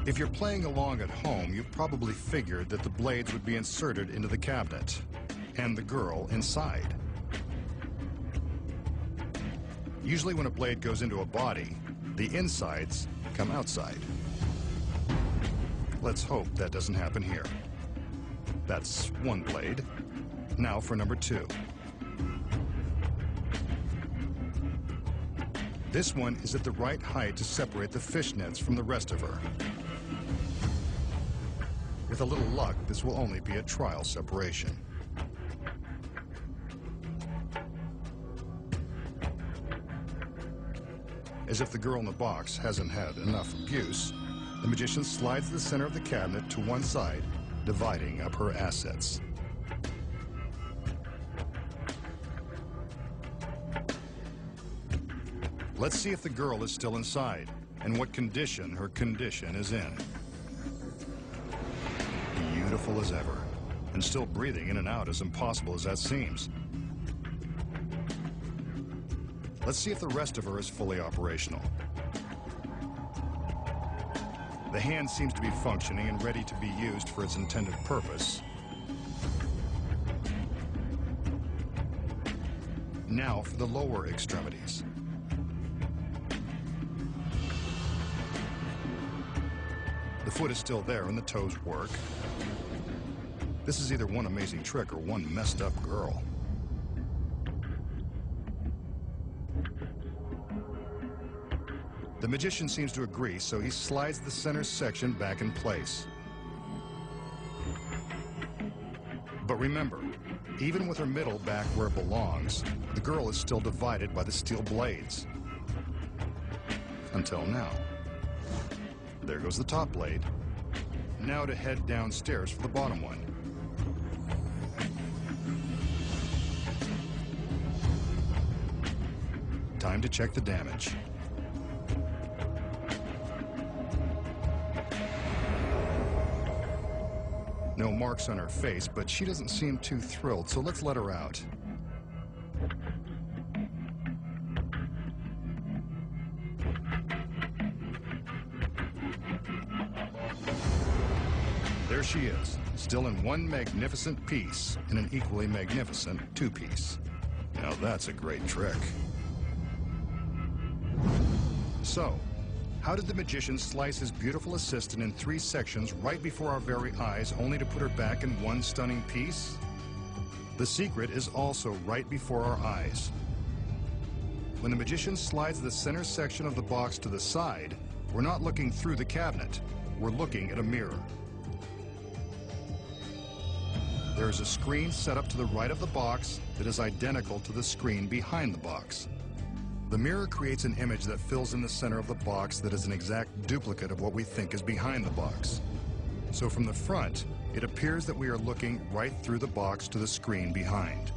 If you're playing along at home, you probably figured that the blades would be inserted into the cabinet and the girl inside. Usually when a blade goes into a body, the insides come outside. Let's hope that doesn't happen here. That's one blade. Now for number 2. This one is at the right height to separate the fishnets from the rest of her. With a little luck, this will only be a trial separation. As if the girl in the box hasn't had enough abuse, the magician slides the center of the cabinet to one side, dividing up her assets. Let's see if the girl is still inside and what condition her condition is in. Beautiful as ever, and still breathing in and out, as impossible as that seems. Let's see if the rest of her is fully operational. The hand seems to be functioning and ready to be used for its intended purpose. Now for the lower extremities. The foot is still there and the toes work. This is either one amazing trick or one messed up girl. The magician seems to agree, so he slides the center section back in place. But remember, even with her middle back where it belongs, the girl is still divided by the steel blades. Until now. There goes the top blade. Now to head downstairs for the bottom one. Time to check the damage. No marks on her face, but she doesn't seem too thrilled, so let's let her out. There she is, still in one magnificent piece, and an equally magnificent two-piece. Now that's a great trick. So, how did the magician slice his beautiful assistant in 3 sections right before our very eyes, only to put her back in one stunning piece? The secret is also right before our eyes. When the magician slides the center section of the box to the side, we're not looking through the cabinet. We're looking at a mirror. There is a screen set up to the right of the box that is identical to the screen behind the box. The mirror creates an image that fills in the center of the box that is an exact duplicate of what we think is behind the box. So from the front, it appears that we are looking right through the box to the screen behind.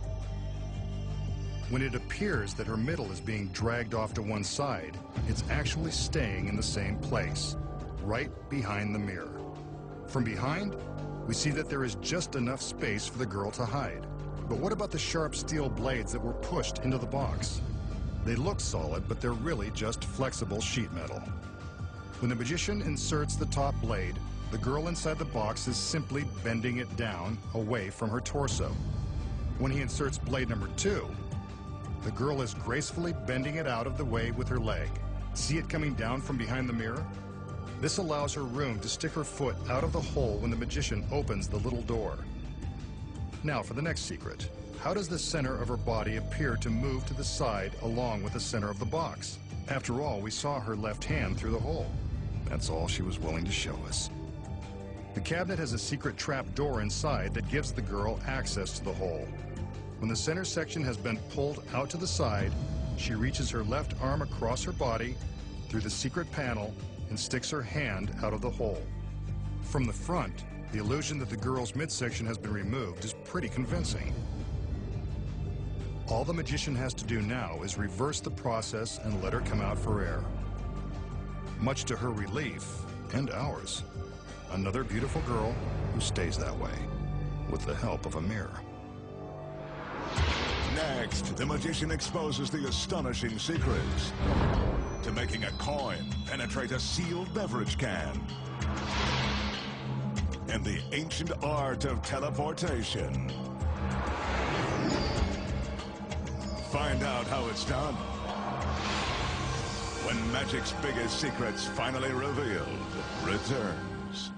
When it appears that her middle is being dragged off to one side, it's actually staying in the same place, right behind the mirror. From behind, we see that there is just enough space for the girl to hide. But what about the sharp steel blades that were pushed into the box? They look solid, but they're really just flexible sheet metal. When the magician inserts the top blade, the girl inside the box is simply bending it down away from her torso. When he inserts blade number 2, the girl is gracefully bending it out of the way with her leg. See it coming down from behind the mirror? This allows her room to stick her foot out of the hole when the magician opens the little door. Now for the next secret. How does the center of her body appear to move to the side along with the center of the box? After all, we saw her left hand through the hole. That's all she was willing to show us. The cabinet has a secret trap door inside that gives the girl access to the hole. When the center section has been pulled out to the side, she reaches her left arm across her body through the secret panel and sticks her hand out of the hole. From the front, the illusion that the girl's midsection has been removed is pretty convincing. All the magician has to do now is reverse the process and let her come out for air. Much to her relief, and ours. Another beautiful girl who stays that way, with the help of a mirror. Next, the magician exposes the astonishing secrets to making a coin penetrate a sealed beverage can. and the ancient art of teleportation. Find out how it's done when magic's biggest secrets, finally revealed, returns.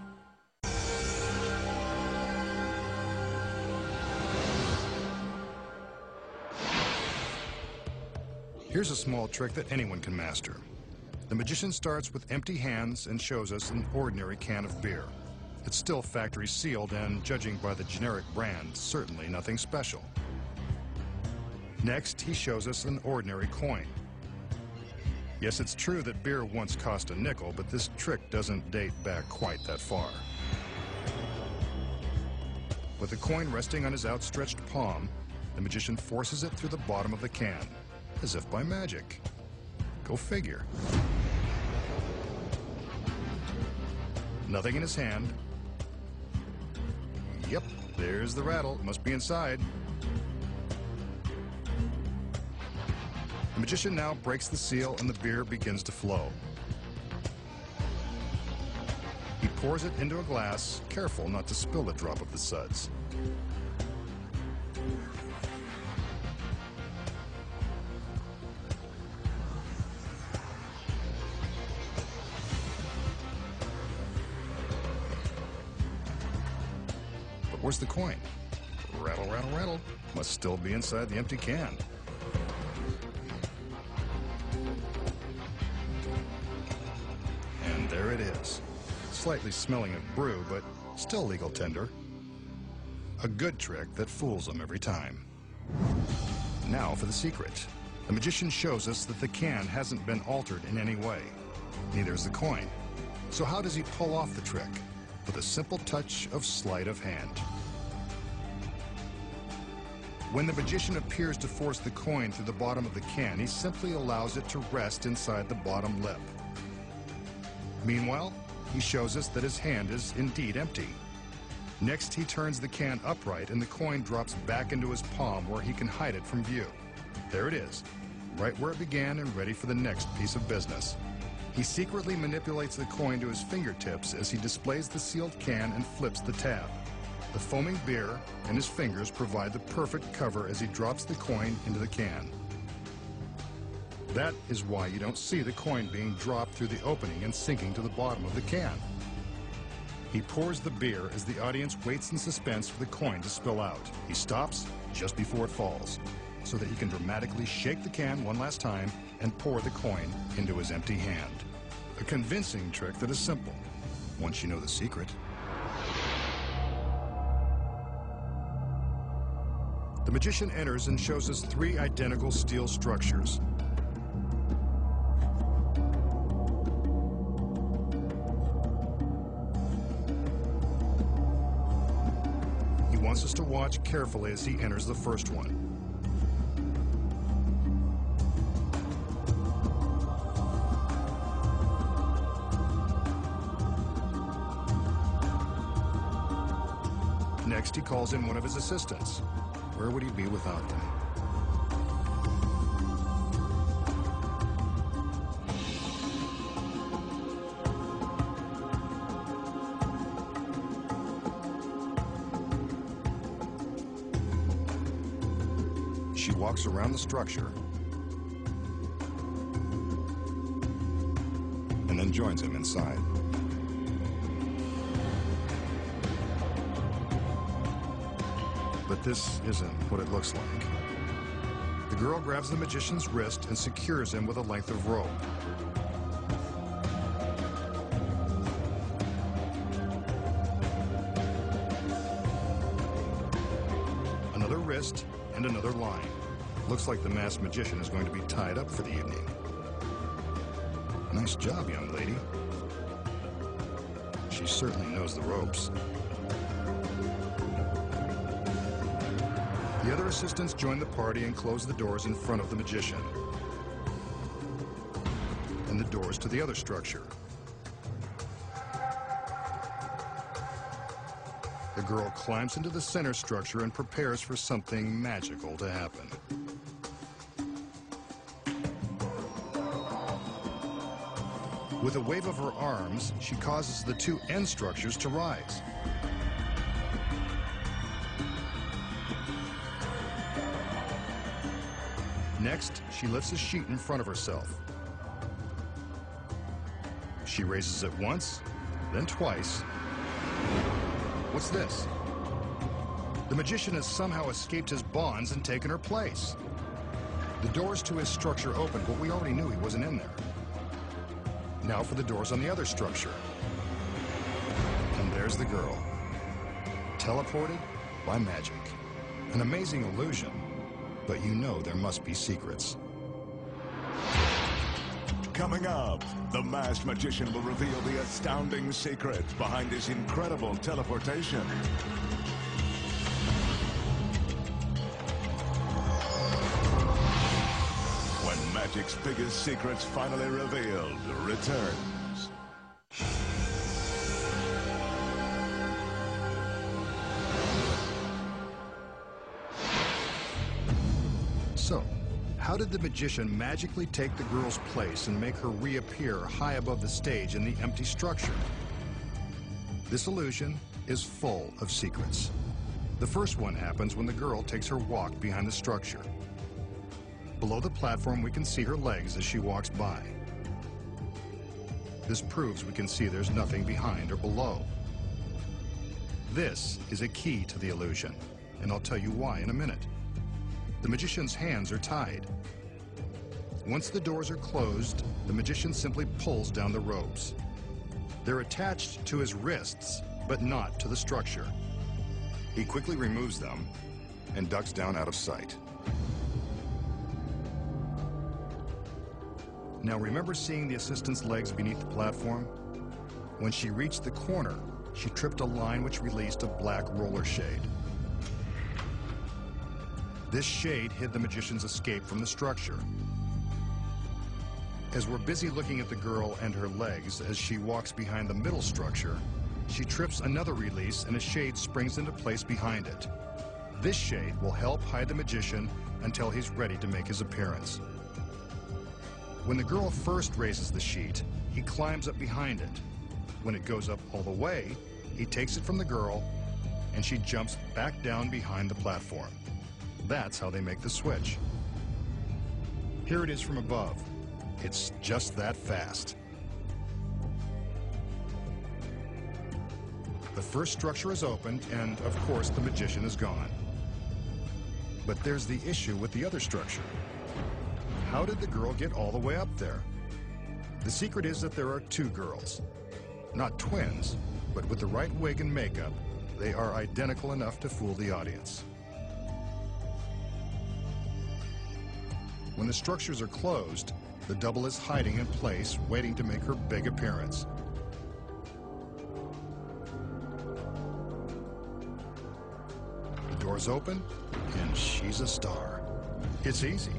Here's a small trick that anyone can master. The magician starts with empty hands and shows us an ordinary can of beer. It's still factory sealed and, judging by the generic brand, certainly nothing special. Next, he shows us an ordinary coin. Yes, it's true that beer once cost a nickel, but this trick doesn't date back quite that far. With the coin resting on his outstretched palm, the magician forces it through the bottom of the can, as if by magic. Go figure. Nothing in his hand. Yep, there's the rattle. It must be inside. The magician now breaks the seal and the beer begins to flow. He pours it into a glass, careful not to spill a drop of the suds. But where's the coin? Rattle, rattle, rattle. Must still be inside the empty can. And there it is. Slightly smelling of brew, but still legal tender. A good trick that fools them every time. Now for the secret. The magician shows us that the can hasn't been altered in any way. Neither is the coin. So how does he pull off the trick? With a simple touch of sleight of hand. When the magician appears to force the coin through the bottom of the can, he simply allows it to rest inside the bottom lip. Meanwhile, he shows us that his hand is indeed empty. Next, he turns the can upright and the coin drops back into his palm where he can hide it from view. There it is, right where it began and ready for the next piece of business. He secretly manipulates the coin to his fingertips as he displays the sealed can and flips the tab. The foaming beer and his fingers provide the perfect cover as he drops the coin into the can. That is why you don't see the coin being dropped through the opening and sinking to the bottom of the can. He pours the beer as the audience waits in suspense for the coin to spill out. He stops just before it falls, so that he can dramatically shake the can one last time and pour the coin into his empty hand. A convincing trick that is simple, once you know the secret. The magician enters and shows us 3 identical steel structures. He wants us to watch carefully as he enters the first one. Next, he calls in one of his assistants. Where would he be without them? She walks around the structure and then joins him inside. But this isn't what it looks like. The girl grabs the magician's wrist and secures him with a length of rope. Another wrist and another line. Looks like the masked magician is going to be tied up for the evening. Nice job, young lady. She certainly knows the ropes. The other assistants join the party and close the doors in front of the magician. And the doors to the other structure. The girl climbs into the center structure and prepares for something magical to happen. With a wave of her arms, she causes the two end structures to rise. Next, she lifts a sheet in front of herself. She raises it once, then twice. What's this? The magician has somehow escaped his bonds and taken her place. The doors to his structure open, but we already knew he wasn't in there. Now for the doors on the other structure. And there's the girl. Teleported by magic. An amazing illusion, but you know there must be secrets. Coming up, the masked magician will reveal the astounding secret behind his incredible teleportation. When magic's biggest secrets finally revealed returns. So, how did the magician magically take the girl's place and make her reappear high above the stage in the empty structure? This illusion is full of secrets. The first one happens when the girl takes her walk behind the structure. Below the platform, we can see her legs as she walks by. This proves we can see there's nothing behind or below. This is a key to the illusion, and I'll tell you why in a minute. The magician's hands are tied. Once the doors are closed, the magician simply pulls down the ropes. They're attached to his wrists, but not to the structure. He quickly removes them and ducks down out of sight. Now remember seeing the assistant's legs beneath the platform? When she reached the corner, she tripped a line which released a black roller shade. This shade hid the magician's escape from the structure. As we're busy looking at the girl and her legs as she walks behind the middle structure, she trips another release and a shade springs into place behind it. This shade will help hide the magician until he's ready to make his appearance. When the girl first raises the sheet, he climbs up behind it. When it goes up all the way, he takes it from the girl and she jumps back down behind the platform. That's how they make the switch. Here it is from above. It's just that fast. The first structure is opened, and of course the magician is gone. But there's the issue with the other structure. How did the girl get all the way up there? The secret is that there are two girls. Not twins, but with the right wig and makeup, they are identical enough to fool the audience. When the structures are closed, the double is hiding in place, waiting to make her big appearance. The doors open, and she's a star. It's easy,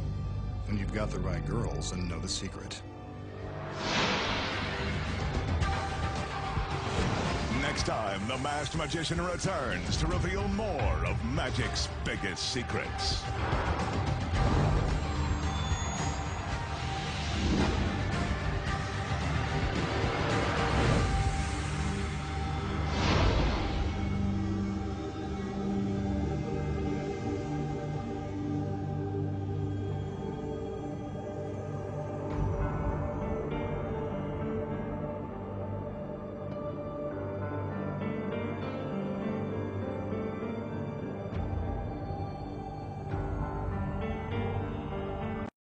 when you've got the right girls and know the secret. Next time, the masked magician returns to reveal more of magic's biggest secrets.